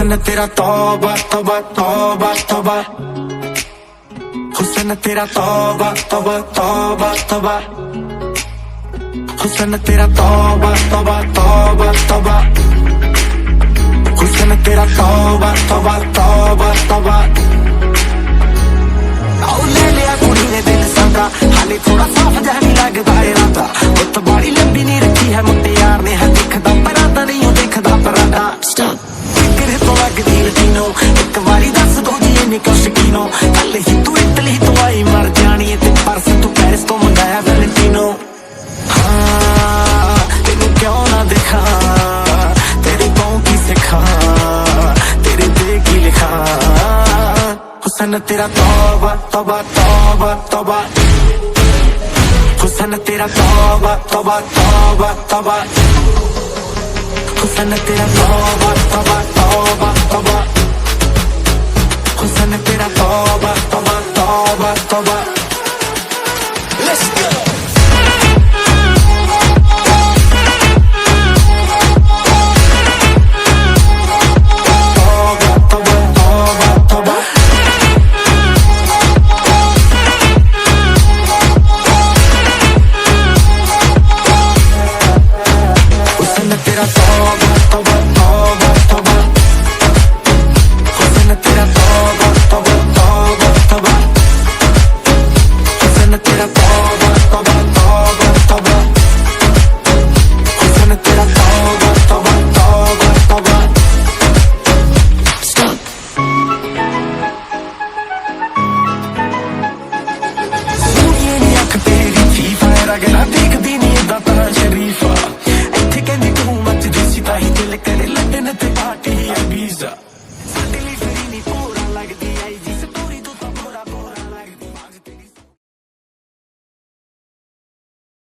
हुस्न तेरा तौबा तौबा तौबा तौबा, हुस्न तेरा तौबा तौबा तौबा तौबा, हुस्न तेरा तौबा तौबा तौबा तौबा, हुस्न तेरा तौबा तौबा तौबा तौबा। आओ ले लिया कुड़ी ने दिल सादा, हाले थोड़ा साफ जहा नहीं लगदा इरादा, उत बाड़ी लंबी नहीं रखी है मुंडे यार ने, है दिखदा परादा नहीं हो दिखदा परादा। किरे तो लगदी लटीनो, एक बारी दस दो जी इन्नी क्यों शकीनो, कल ही तू इटली तो आई मर जानी है, ते परस तू पेरिस तो मंगाया वैलेंटिनो। हाँ तेनू क्यों ना दिखा, तेरी पाँव की सिखा, तेरे दिल की लिखा, हुस्न तेरा तौबा तौबा तौबा तौबा, हुस्न तेरा तौबा तौबा तौबा तौबा, हुस्न तेरा तौबा तौबा तौबा तौबा, हुस्न तेरा तौबा तौबा तौबा तौबा। Let's go.